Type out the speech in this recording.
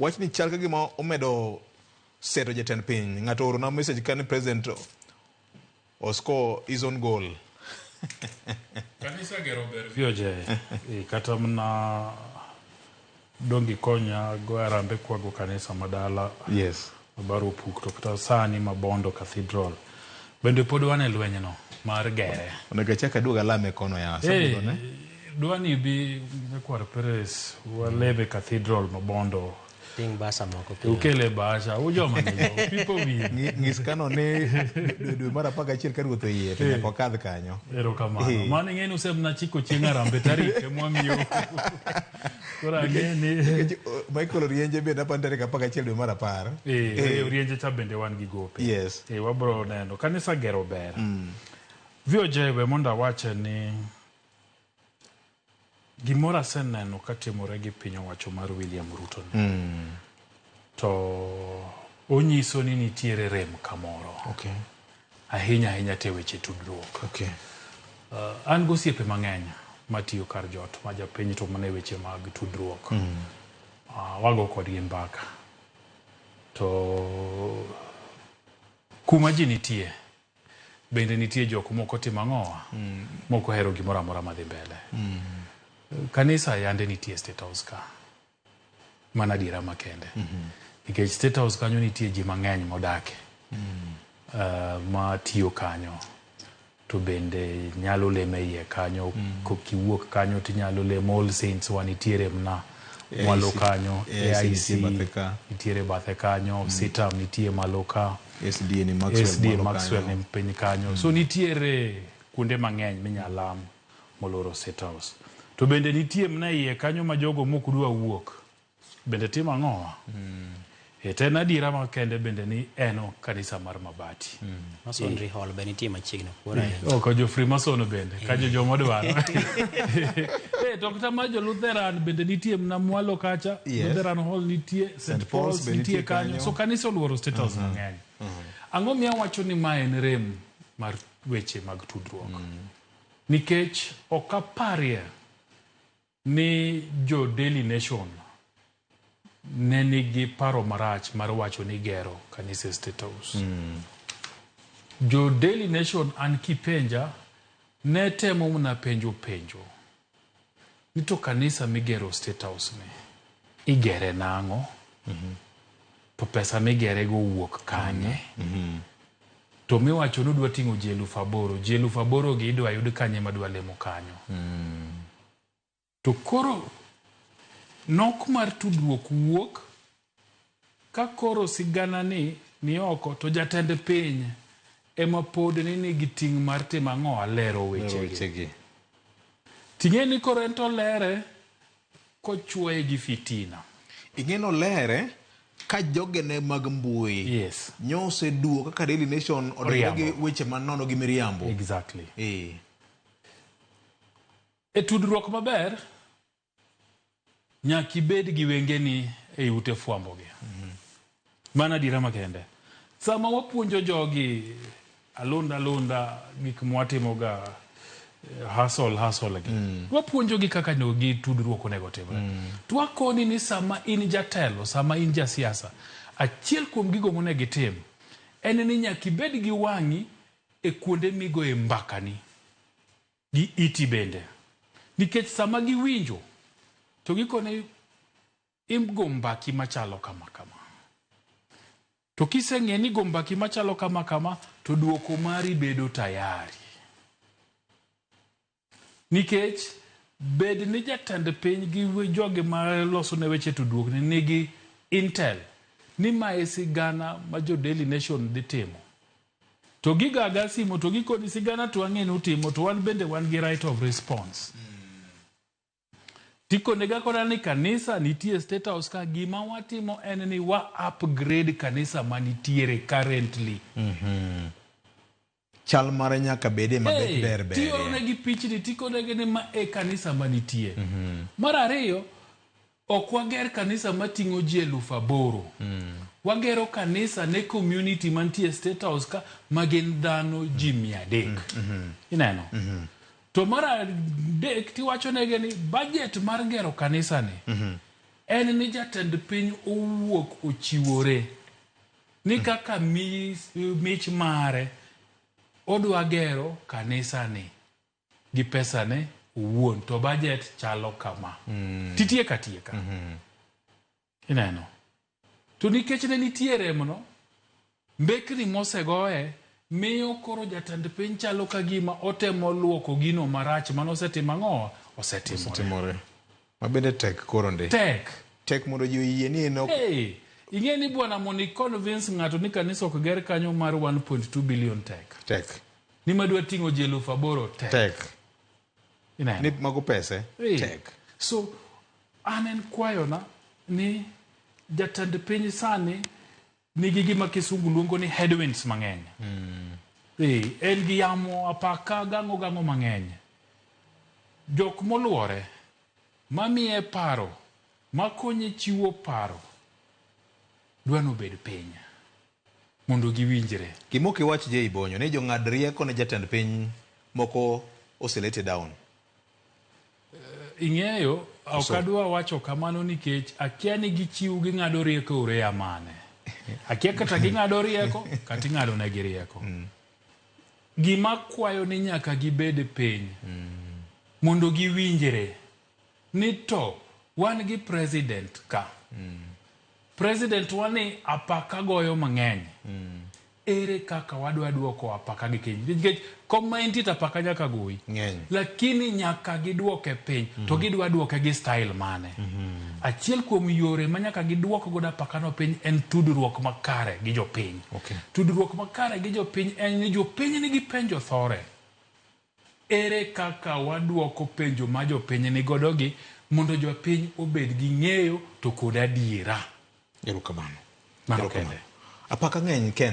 wach ni chal ka gima omedo seto jatend piny. Ng'ato oro na message ka ni president osko his own goal. Kanisa gero ber vioje kata mna dongi konya go arambe kwago kanisa madala. Yes. Baro puk to kata sani Mabondo Cathedral. Bende pod wane lwenye no mar gere. Onego chaka duoga lame kono ya sabugo ne. Duani bi kwar Perez walebe Cathedral Mabondo. Ting basa moko. Ukele basha ujoma ni people bi ngis kano ne dwe mara paka chiel ka ruoth oyie to nyaka kadh kanyo. Ero kamano. Mane ngeni usem chiko chienga rambe tarike mwamiyo. Kora ngeni Michael Orienje be napani tarik 11 dwe mar 10. Orienje cha bende wan gi gope. Yes. Wabro neno kanisa gero ber. Vioje we monda wache ni gimora seneno katimore gi piny owacho mar William Ruto. To onyiso ni nitiere rem kamoro. Okay. Ahinya te weche tudruok. Okay. An gosiepe mang'eny matiyo kar jot ma japiny to mane weche mag tudruok. Wago kodgi mbaka. To kuma ji nitie bende nitie jok moko timo ang'owa moko hero gimoro amora madhi mbele. Kanisa yande nitie State House ka. Mana dira makende. Nikech State House kanyo nitie ji mang'eny modake. Ma tiyo kanyo. To bende nyalo leme iye kanyo. Kokiwuok kanyo ti nyalo lemo All Saints wanitiere mna. Mwalo kanyo. AIC nitiere bathe kanyo. Sitam nitie maloka. SD Maxwell ni mpiny kanyo. So nitiere kunde mang'eny minyalam moloro State House. To bende nitie mna iye kanyo ma jogo mokudwa wuok. Bende timo ang'owa. Tena adira makende bende ni eno kanisa mar mabati. Masonry hall bende nitie machiegni kuora. Ko jo Freemason bende ka jo modwaro. To kata ma jo Lutheran bende nitie mna mwalo kacha. Lutheran hall nitie, St Paul's nitie kanyo. So kanisa oluoro State House mang'eny. Ang'o miya wacho ni ma en rem mar weche mag tudruok. Nikech okaparie ni jo Daily Nation ne nigi paro marach mar wacho ni gero kanisa State House. Jo Daily Nation an kipenja ne temo mna penjo. Nito kanisa migero State House ne igere nang'o? To pesa migere go wuok kanye? To miwacho nudwa ting'o ji 8,000. Ji 8,000 gi idwa yud kanye madwa lemo kanyo. To koro nok mar tudruok wuok ka koro sigana ni oko to jatend piny ema pod ni nigi ting' mar timo ang'o alero wechegi. Ting'e ni koro ento lere kochwoye gi fitina. Ing'eno lere ka jogene mag mbui. Yes. Nyose duo kaka Daily Nation odonjo gi weche manono gi miriambo. Exactly. Tudruok maber nyaki bed gi wengeni e ute fwambo gi. Mana dira makende. Sama wapuonjo jogi alunda gik mwatimoga hustle gi. Wapuonjo gi kaka nogi tudruok onego timre. Twakoni ni sama in jatelo, sama in jasiasa, achiel kuom gigo monego itim en ni nyaki bed gi wang'i e kuonde migo e mbakani. Gi iti bende. Nikech sama giwinjo to gikone imgo mbaki machalo kama. To kiseng'e ni go mbaki machalo kama to duoko mari bedo tayari. Nikech bed ni jatend piny gi joge ma loso ne weche tudruok ni nigi intel ni mae sigana ma jo Daily Nation dhi timo. To gigaga simo to gikoni sigana to ang'e ni utimo to wan bende wan gi right of response. Tiko nega kona ni kanisa nitie State House ka gima watimo en ni wa upgrade kanisa manitiere currently. Chal mare nyaka bede mabet ber. Tiyo negi pichni tiko negi ni ma e kanisa manitie. Mar ariyo ok wager kanisa mating'o ji 8,000. Wagero kanisa ne community mantie State House ka magin dhano ji 300. Ineno? To mar adek tiwacho negi ni budget mar gero kanisa ni en ni jatend piny owuok ochiwore ni kaka mich mare odwa gero kanisa ni gi pesa ne owuon to budget chalo kama titieka ineno to nikech ne nitiere mno mbekni mosegoye miyo koro jatend piny chalo ka gima otemo luoko gino marach manosetimo ang'o osetimore mabende tek koro ndi tek mondo ji oyie ni eno ing'e ni bwana mondo convince ng'ato ni kanisa ok ger kanyo mar 1.2 billion tek ni madwa ting'o ji 8,000 tek ni mago pese tek so anen kwayona ni jatend piny sani nigi gima kisungu luongo ni headwinds mang'eny en gi yamo apaka gang'o mang'eny jok moluore mamiye paro makonye chiwo paro dwano bed piny mondo giwinjre gimoki wach je Ibonyo ni jong'ad rieko ne jatend piny moko oselete down ing'eyo ok adwa wacho kamano nikech akia ni gichiw ging'ado rieko urea mane akia kata ging'ado rieko kata ing'ado negi rieko gima kwayo ni nyaka gibed piny mondo giwinjre ni to wan gi president ka president wani apaka goyo mang'eny ere kaka wadwa duoko apaka gi piny nikech komenti apaka nyaka goyi lakini nyaka giduoke piny to gidwa duoke gi style mane achiel kuom yore ma nyaka giduok godo apaka no piny en tudruok makare gi jopiny tudruok makare gi jopiny en ni jopiny nigi penjo thore ere kaka waduoko penjo ma jopiny ni godo gi mondo jopiny obed gi ng'eyo to kod adiera erokamano apaka ng'eny Ken